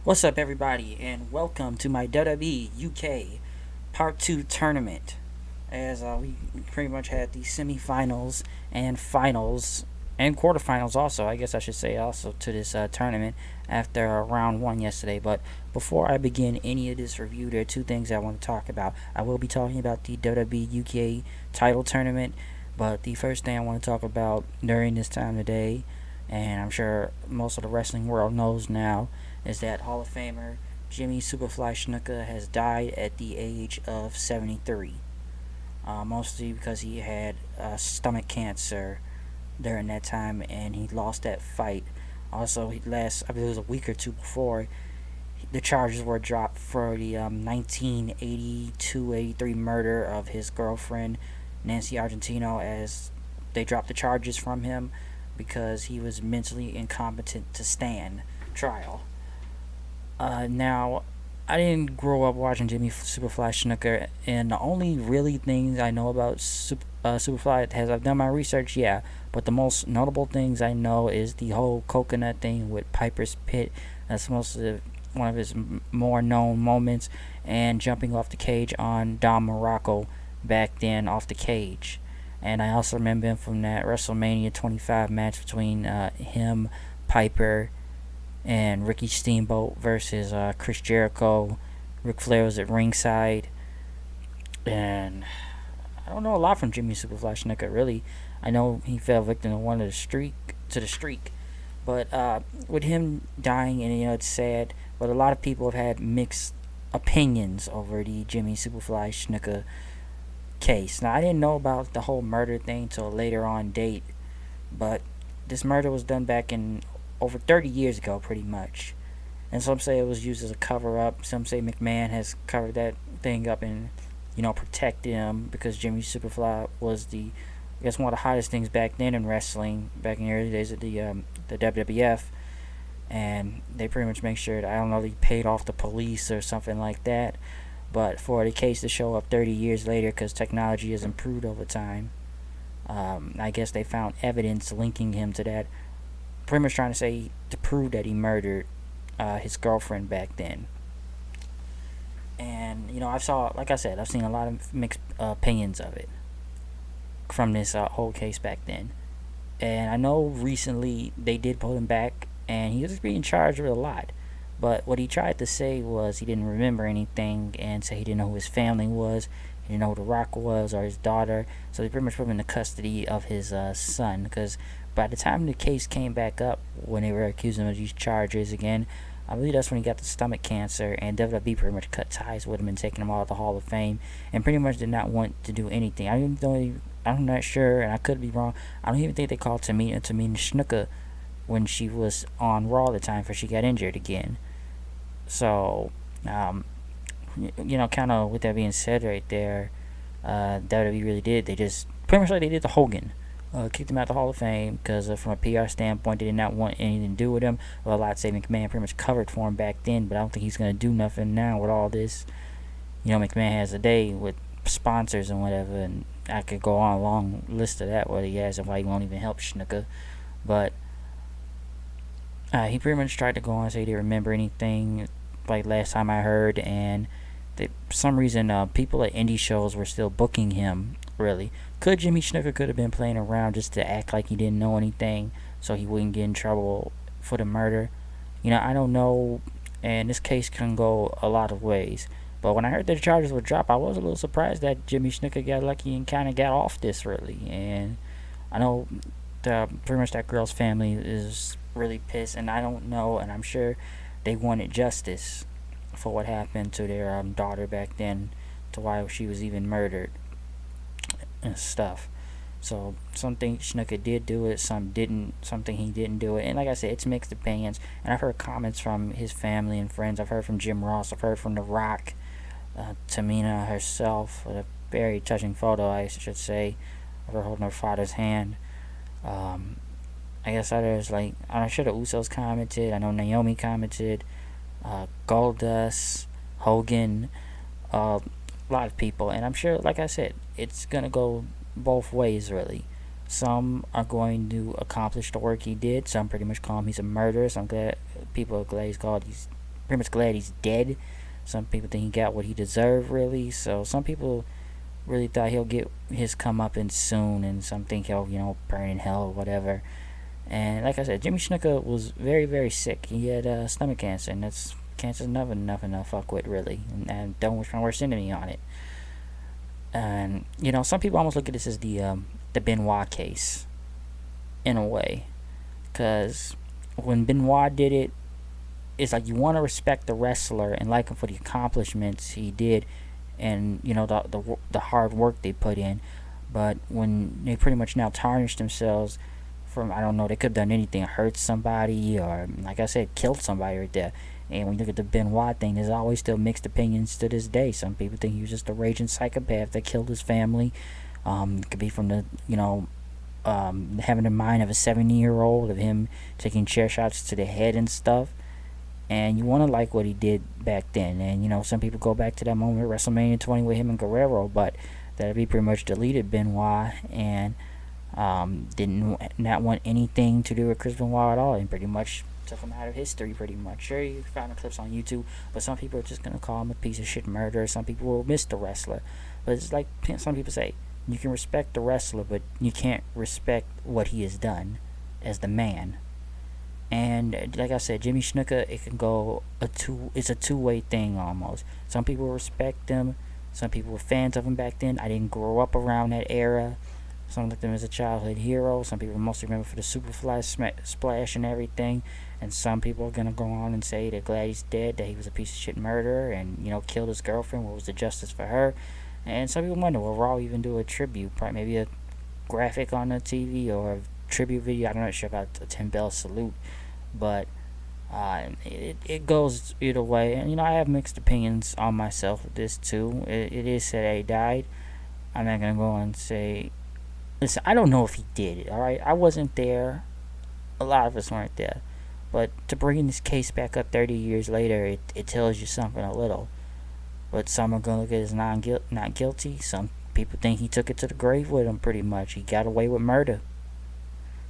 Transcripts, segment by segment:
What's up, everybody, and welcome to my WWE UK Part 2 tournament. As we pretty much had the semifinals and finals and quarterfinals, also, I guess I should say, also to this tournament after round 1 yesterday. But before I begin any of this review, there are two things I want to talk about. I will be talking about the WWE UK title tournament, but the first thing I want to talk about during this time today, and I'm sure most of the wrestling world knows now, is that Hall of Famer Jimmy Superfly Snuka has died at the age of 73. Mostly because he had stomach cancer during that time and he lost that fight. Also, I believe it was a week or two before, the charges were dropped for the 1982-83 murder of his girlfriend, Nancy Argentino, as they dropped the charges from him because he was mentally incompetent to stand trial. Now, I didn't grow up watching Jimmy Superfly Snuka, and the only really things I know about Superfly has I've done my research, yeah, but the most notable things I know is the whole coconut thing with Piper's Pit. That's one of his more known moments, and jumping off the cage on Don Morocco back then off the cage. And I also remember him from that WrestleMania 25 match between him, Piper, and Ricky Steamboat versus Chris Jericho. Ric Flair was at ringside, and I don't know a lot from Jimmy Superfly Snuka really. I know he fell victim to the streak, but with him dying, and it's sad, but a lot of people have had mixed opinions over the Jimmy Superfly Snuka case. Now I didn't know about the whole murder thing till a later on date, but this murder was done back in over 30 years ago, pretty much. And some say it was used as a cover up. Some say McMahon has covered that thing up and, protected him because Jimmy Superfly was I guess, one of the hottest things back then in wrestling, back in the early days of the WWF. And they pretty much make sure that, I don't know, they paid off the police or something like that. But for the case to show up 30 years later, because technology has improved over time, I guess they found evidence linking him to that, pretty much trying to prove that he murdered his girlfriend back then. And I've seen a lot of mixed opinions of it from this whole case back then. And I know recently they did pull him back, and he was being charged with a lot. But what he tried to say was he didn't remember anything, and say he didn't know who his family was, he didn't know who The Rock was or his daughter. So they pretty much put him in the custody of his son, because by the time the case came back up, when they were accusing him of these charges again, I believe that's when he got the stomach cancer, and WWE pretty much cut ties with him and taking him out of the Hall of Fame, and pretty much did not want to do anything. I'm not sure, and I could be wrong. I don't even think they called Tamina Snuka when she was on Raw at the time, for she got injured again. So, kind of with that being said, right there, WWE really did. They just pretty much like they did the Hogan. Kicked him out the Hall of Fame because from a PR standpoint, they did not want anything to do with him. Well, a lot say McMahon pretty much covered for him back then, but I don't think he's going to do nothing now with all this. McMahon has a day with sponsors and whatever, and I could go on a long list of that, what he has and why he won't even help Snuka. But he pretty much tried to go on and say he didn't remember anything, like last time I heard, and for some reason, people at indie shows were still booking him, really. Could Jimmy Snuka could have been playing around just to act like he didn't know anything so he wouldn't get in trouble for the murder? I don't know, and this case can go a lot of ways. But when I heard that the charges were dropped, I was a little surprised that Jimmy Snuka got lucky and kind of got off this, really. And I know pretty much that girl's family is really pissed, and I don't know, and I'm sure they wanted justice for what happened to their daughter back then, to why she was even murdered and stuff. So some think Snuka did do it, some didn't. Some think he didn't do it, and like I said, it's mixed opinions. And I've heard comments from his family and friends. I've heard from Jim Ross. I've heard from The Rock, Tamina herself, with a very touching photo, I should say, of her holding her father's hand. I guess others, like, I'm sure the Usos commented. I know Naomi commented. Goldust, Hogan, a lot of people, and I'm sure, like I said, it's gonna go both ways, really. Some are going to accomplish the work he did. Some pretty much call him he's a murderer. Some glad people are glad he's pretty much glad he's dead. Some people think he got what he deserved, really. So some people really thought he'll get his comeuppance soon, and some think he'll, burn in hell or whatever. And like I said, Jimmy Snuka was very, very sick. He had stomach cancer, and that's cancer's nothing to fuck with, really. And don't wish my worst enemy on it. And some people almost look at this as the Benoit case, in a way, because when Benoit did it, it's like you want to respect the wrestler and like him for the accomplishments he did, and the hard work they put in. But when they pretty much now tarnish themselves from, I don't know, they could have done anything, hurt somebody, or like I said, killed somebody right there. And when you look at the Benoit thing, there's always still mixed opinions to this day. Some people think he was just a raging psychopath that killed his family. It could be from the having the mind of a 70-year-old, of him taking chair shots to the head and stuff. And you want to like what he did back then. And some people go back to that moment at WrestleMania 20 with him and Guerrero, but that he pretty much deleted Benoit and didn't not want anything to do with Chris Benoit at all, and pretty much took him out of history. Pretty much, sure, you found the clips on YouTube, but some people are just gonna call him a piece of shit murderer. Some people will miss the wrestler, but it's like some people say, you can respect the wrestler, but you can't respect what he has done as the man. And like I said, Jimmy Snuka, it's a two-way thing almost. Some people respect him. Some people were fans of him back then. I didn't grow up around that era. Some looked at him as a childhood hero. Some people mostly remember for the Superfly splash and everything. And some people are going to go on and say they're glad he's dead, that he was a piece of shit murderer and, killed his girlfriend. What was the justice for her? And some people wonder, will Raw even do a tribute? Probably maybe a graphic on the TV or a tribute video. I'm not sure about a 10-bell salute. But it goes either way. And, I have mixed opinions on myself with this, too. It is said that he died. I'm not going to go and say... Listen, I don't know if he did it, alright? I wasn't there. A lot of us weren't there. But to bring this case back up 30 years later, it tells you something a little. But some are going to look at it as not guilty. Some people think he took it to the grave with him, pretty much. He got away with murder.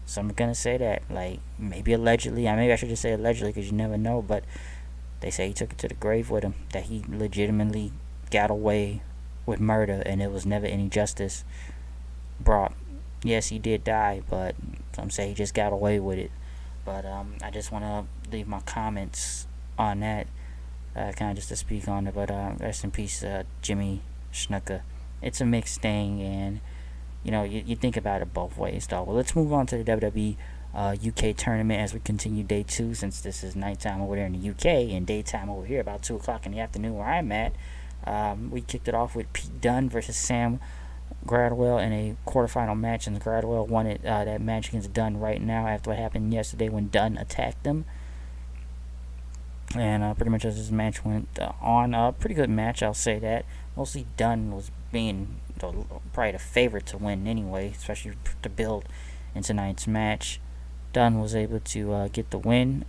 Some are going to say that. Like, maybe allegedly. Maybe I should just say allegedly, because you never know. But they say he took it to the grave with him. That he legitimately got away with murder, and there was never any justice brought. Yes, he did die, but some say he just got away with it. But I just want to leave my comments on that, kind of just to speak on it. But rest in peace, Jimmy Snuka. It's a mixed thing, and you think about it both ways, though. Well, let's move on to the WWE UK tournament as we continue day 2, since this is nighttime over there in the UK and daytime over here, about 2 o'clock in the afternoon where I'm at. We kicked it off with Pete Dunne versus Sam Gradwell in a quarterfinal match, and Gradwell won it, that match against Dunne right now after what happened yesterday when Dunne attacked him. And pretty much as this match went on, a pretty good match, I'll say that. Mostly Dunne was being probably the favorite to win anyway, especially to build in tonight's match. Dunne was able to get the win.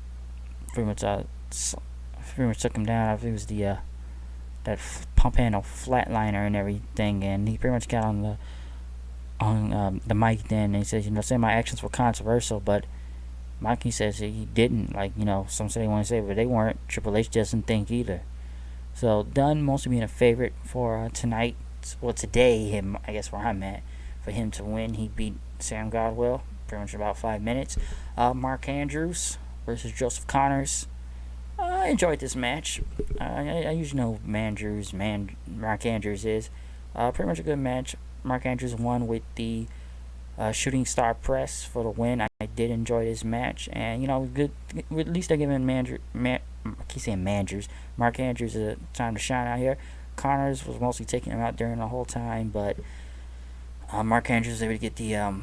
Pretty much took him down. I think it was that pump handle flatliner and everything, and he pretty much got on the mic then, and he says, say my actions were controversial, but Mikey says he didn't. Like, some say they want to say, but they weren't. Triple H doesn't think either. So Dunne mostly being a favorite for tonight. Well, today, I guess where I'm at, for him to win. He beat Sam Gradwell pretty much in about 5 minutes. Mark Andrews versus Joseph Connors. I enjoyed this match. I usually know Mark Andrews is. Pretty much a good match. Mark Andrews won with the shooting star press for the win. I did enjoy this match, and good. At least they're giving I keep saying Mandrews. Mark Andrews a time to shine out here. Connors was mostly taking him out during the whole time, but Mark Andrews was able to get the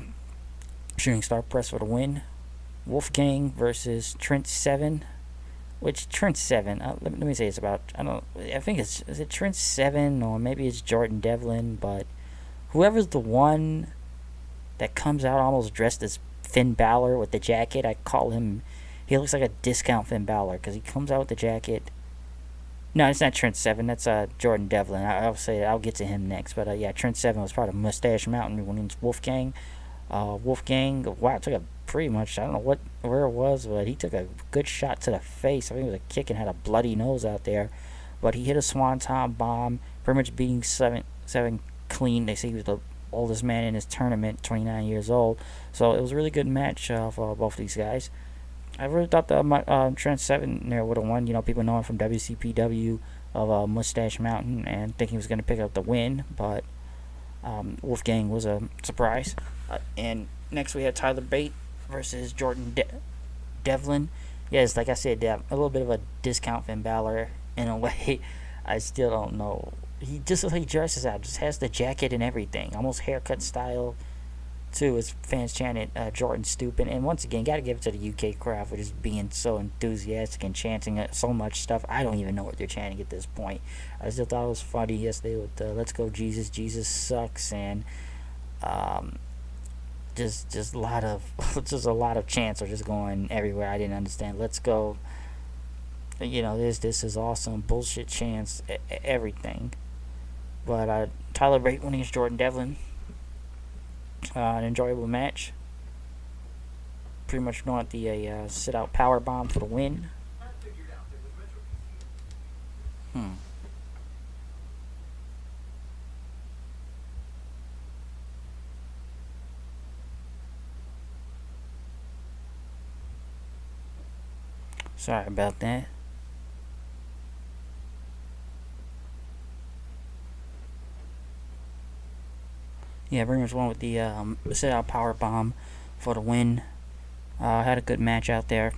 shooting star press for the win. Wolfgang versus Trent Seven. Which Trent Seven? Let me say it's about. I think is it Trent Seven, or maybe it's Jordan Devlin. But whoever's the one that comes out almost dressed as Finn Balor with the jacket, I call him. He looks like a discount Finn Balor because he comes out with the jacket. No, it's not Trent Seven. That's Jordan Devlin. I'll get to him next. But yeah, Trent Seven was part of Mustache Mountain when he was Wolfgang. Wolfgang, wow, took a pretty much, I don't know where it was, but he took a good shot to the face. I think it was a kick and had a bloody nose out there. But he hit a swanton bomb, pretty much beating seven clean. They say he was the oldest man in his tournament, 29 years old. So it was a really good match for both these guys. I really thought that Trent Seven there would have won. You know, people know him from WCPW of Mustache Mountain and think he was going to pick up the win, but Wolfgang was a surprise. And next we had Tyler Bate versus Jordan Devlin. Yes, like I said, a little bit of a discount Finn Balor in a way. I still don't know. He just he dresses out, just has the jacket and everything, almost haircut style. Too, as fans chanted Jordan stupid, and once again, gotta give it to the UK crowd for just being so enthusiastic and chanting so much stuff. I don't even know what they're chanting at this point. I still thought it was funny yesterday with "Let's go Jesus, Jesus sucks," and just a lot of just a lot of chants are just going everywhere. I didn't understand. Let's go. You know, this is awesome. Bullshit chants, everything. But Tyler Bate winning against Jordan Devlin. An enjoyable match. Pretty much going at the sit out power bomb for the win. Sorry about that. Yeah, pretty much won with the sit out power bomb for the win. Had a good match out there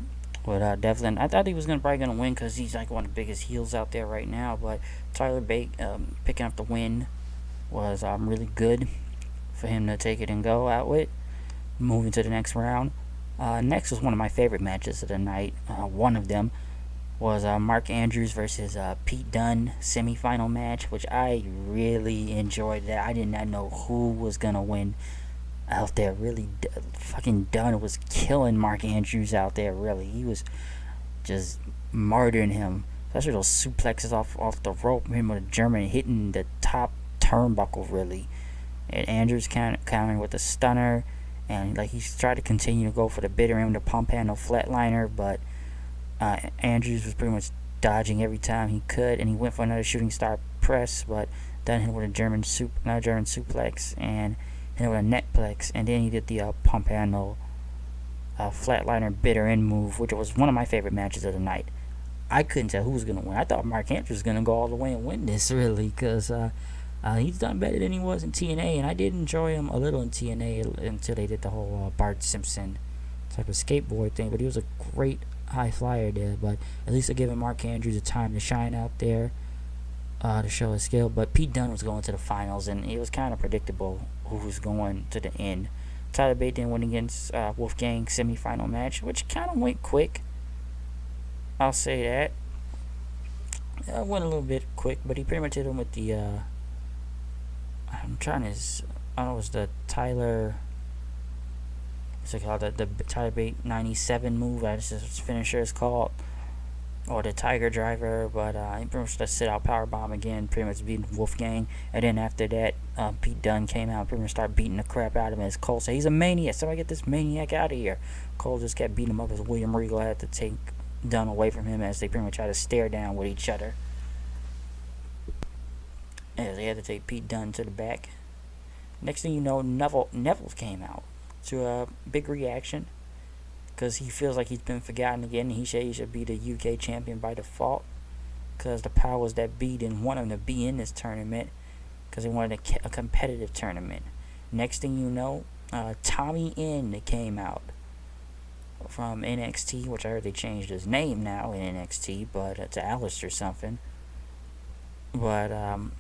with Devlin. I thought he was probably gonna win because he's like one of the biggest heels out there right now. But Tyler Bate picking up the win was really good for him to take it and go out with. Moving to the next round. Next was one of my favorite matches of the night. One of them was Mark Andrews versus Pete Dunne semifinal match, which I really enjoyed. That I did not know who was gonna win out there. Really, fucking Dunne was killing Mark Andrews out there. Really, he was just murdering him. Especially those suplexes off the rope. Him with a German hitting the top turnbuckle. Really, and Andrews countering with a stunner, and like he tried to continue to go for the bitter end, the pump handle flatliner, but Andrews was pretty much dodging every time he could, and he went for another shooting star press, but then hit with a German suplex, and hit with a neckplex, and then he did the pump handle flatliner bitter end move, which was one of my favorite matches of the night. I couldn't tell who was going to win. I thought Mark Andrews was going to go all the way and win this, really, because he's done better than he was in TNA, and I did enjoy him a little in TNA until they did the whole Bart Simpson type of skateboard thing, but he was a great high flyer there. But at least they're giving Mark Andrews the time to shine out there to show his skill. But Pete Dunne was going to the finals, and it was kind of predictable who was going to the end. Tyler Bate then went against Wolfgang semifinal match, which kind of went quick. I'll say that. It went a little bit quick, but he pretty much hit him with the I'm trying to. I don't know. It was the Tyler. What's it called? The Tyler Bate 97 move. That's his finisher is called, or the Tiger Driver. But he pretty much just sit out power bomb again. Pretty much beating Wolfgang. And then after that, Pete Dunne came out. Pretty much started beating the crap out of him. As Cole said, he's a maniac. Somebody get this maniac out of here. Cole just kept beating him up as William Regal had to take Dunne away from him as they pretty much tried to stare down with each other. As they had to take Pete Dunne to the back. Next thing you know, Neville came out to a big reaction because he feels like he's been forgotten again. He said he should be the UK champion by default because the powers that be didn't want him to be in this tournament because they wanted a competitive tournament. Next thing you know, Tommy End came out from NXT, which I heard they changed his name now in NXT, but to Alistair something. But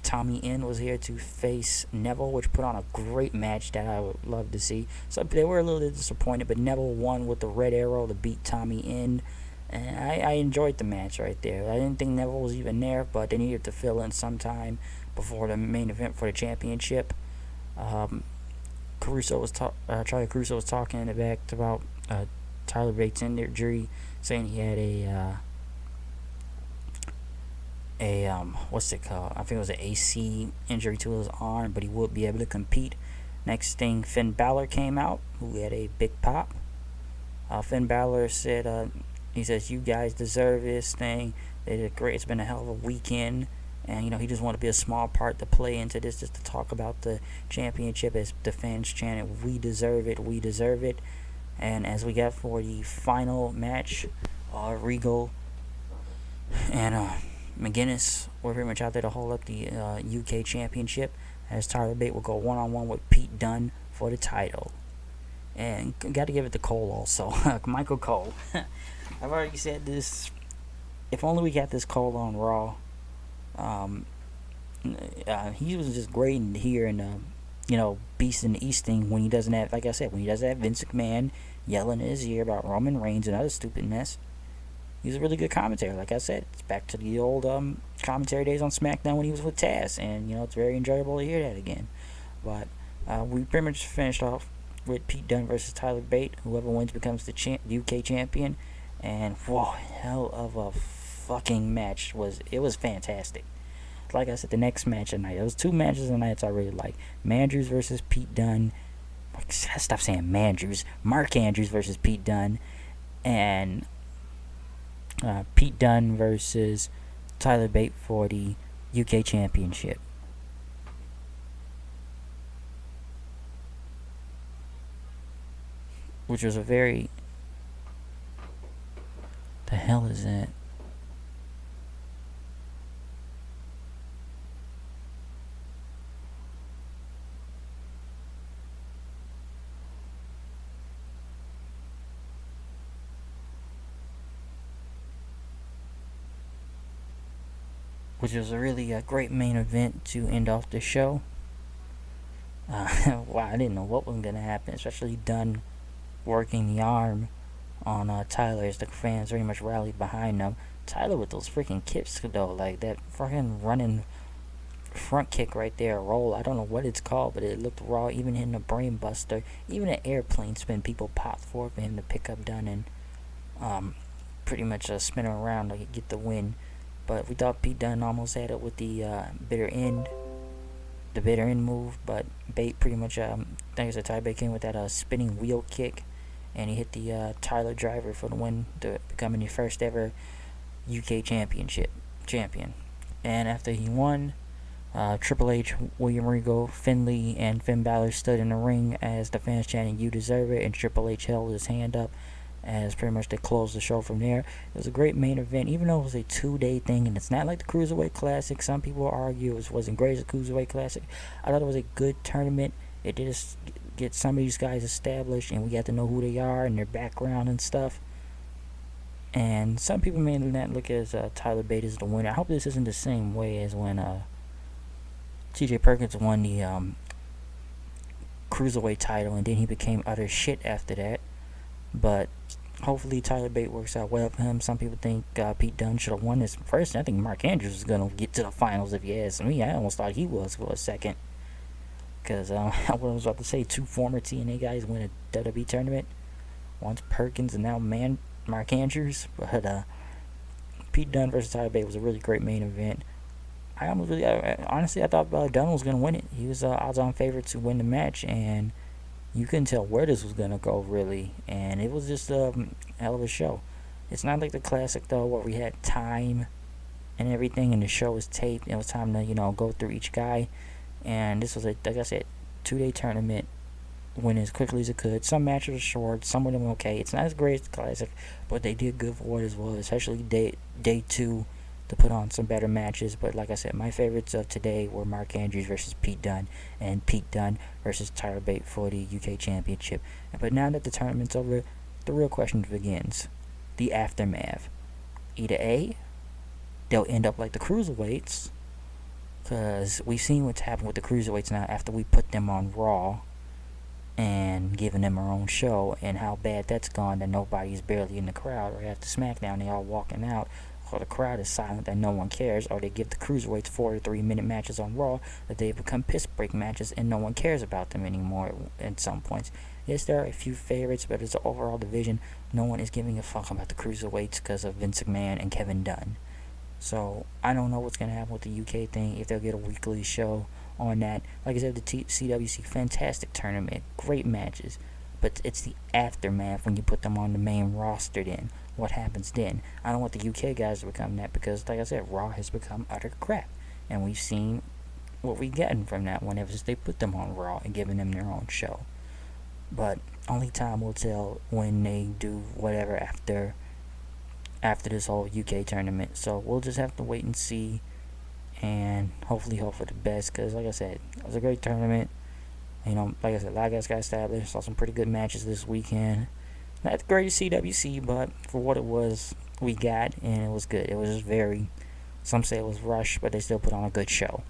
Tommy End was here to face Neville, which put on a great match that I would love to see. So they were a little bit disappointed, but Neville won with the red arrow to beat Tommy End. And I enjoyed the match right there. I didn't think Neville was even there, but they needed to fill in sometime before the main event for the championship. Charlie Caruso was talking in the back about Tyler Bates' injury, saying he had a what's it called? I think it was an AC injury to his arm, but he would be able to compete Next thing, Finn Balor came out, who had a big pop. Finn Balor said, he says, "You guys deserve this thing. They did great. It's been a hell of a weekend." And, he just wanted to be a small part to play into this, just to talk about the championship as the fans chanted, "We deserve it, we deserve it." And as we got for the final match, Regal and McGuinness were pretty much out there to hold up the UK Championship, as Tyler Bate will go one-on-one with Pete Dunne for the title. And got to give it to Cole also. Michael Cole. I've already said this. If only we got this Cole on Raw. He was just great in here and Beast in the East thing when he doesn't have, like I said, when he doesn't have Vince McMahon yelling in his ear about Roman Reigns and other stupid mess. He's a really good commentator. Like I said, it's back to the old commentary days on SmackDown when he was with Taz, and it's very enjoyable to hear that again. But we pretty much finished off with Pete Dunne versus Tyler Bate. Whoever wins becomes the UK champion, and whoa, hell of a fucking match. It was fantastic. Like I said, the next match of the night, there was two matches of the night I really like. Mandrews versus Pete Dunne. Stop saying Mandrews. Mark Andrews versus Pete Dunne, and Pete Dunne versus Tyler Bate for the UK Championship. Which was a very... The hell is that? Which was a really great main event to end off the show. Wow, I didn't know what was going to happen, especially Dunne working the arm on Tyler as the fans very much rallied behind him. Tyler with those freaking kicks, though, like that fucking running front kick right there, roll. I don't know what it's called, but it looked raw, even hitting a brain buster. Even an airplane spin, people popped for him to pick up Dunne and pretty much spin him around to get the win. But we thought Pete Dunne almost had it with the bitter end move, but Bate pretty much, like I said, Tyler Bate came with that spinning wheel kick, and he hit the Tyler driver for the win, to becoming the first ever UK champion. And after he won, Triple H, William Regal, Finlay, and Finn Balor stood in the ring as the fans chanting, "You deserve it," and Triple H held his hand up as pretty much they closed the show from there. It was a great main event, even though it was a 2-day thing, and it's not like the Cruiserweight Classic. Some people argue it wasn't great as a Cruiserweight Classic. I thought it was a good tournament. It did get some of these guys established, and we got to know who they are and their background and stuff. And some people may not look at Tyler Bate as the winner. I hope this isn't the same way as when T.J. Perkins won the Cruiserweight title, and then he became utter shit after that. But hopefully Tyler Bate works out well for him. Some people think Pete Dunne should have won this first. I think Mark Andrews was going to get to the finals if you ask me. I almost thought he was for a second. Because I was about to say, two former TNA guys win a WWE tournament. Once Perkins and now Mark Andrews. But Pete Dunne versus Tyler Bate was a really great main event. Honestly, I thought Dunne was going to win it. He was odds-on favorite to win the match, and you couldn't tell where this was going to go, really. And it was just a hell of a show. It's not like the Classic, though, where we had time and everything, and the show was taped. It was time to, go through each guy. And this was, like I said, 2-day tournament. Went as quickly as it could. Some matches were short. Some of them were okay. It's not as great as the Classic, but they did good for it as well, especially day 2 to put on some better matches. But like I said, my favorites of today were Mark Andrews versus Pete Dunne, and Pete Dunne versus Tyler Bate for the UK Championship. But now that the tournament's over, the real question begins. The aftermath. Either A, they'll end up like the Cruiserweights, because we've seen what's happened with the Cruiserweights now after we put them on Raw and giving them our own show, and how bad that's gone, that nobody's barely in the crowd. Or after SmackDown, they all walking out, or the crowd is silent that no one cares, or they give the Cruiserweights 4 to 3 minute matches on Raw that they become piss break matches and no one cares about them anymore at some points. Yes, there are a few favorites, but as an overall division, no one is giving a fuck about the Cruiserweights because of Vince McMahon and Kevin Dunn. So I don't know what's going to happen with the UK thing, if they'll get a weekly show on that. Like I said, the CWC, fantastic tournament, great matches, but it's the aftermath when you put them on the main roster. Then what happens then? I don't want the UK guys to become that, because, like I said, Raw has become utter crap, and we've seen what we getting from that whenever they put them on Raw and giving them their own show. But only time will tell when they do whatever after this whole UK tournament. So we'll just have to wait and see, and hopefully hope for the best, because, like I said, it was a great tournament. You know, like I said, a lot of guys got established. Saw some pretty good matches this weekend. Not the greatest CWC, but for what it was, we got, and it was good. It was just very, some say it was rushed, but they still put on a good show.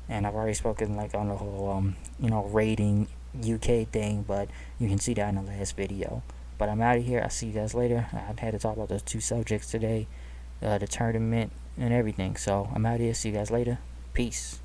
And I've already spoken like on the whole, rating UK thing, but you can see that in the last video. But I'm out of here. I'll see you guys later. I had to talk about those two subjects today, the tournament and everything. So I'm out of here. See you guys later. Peace.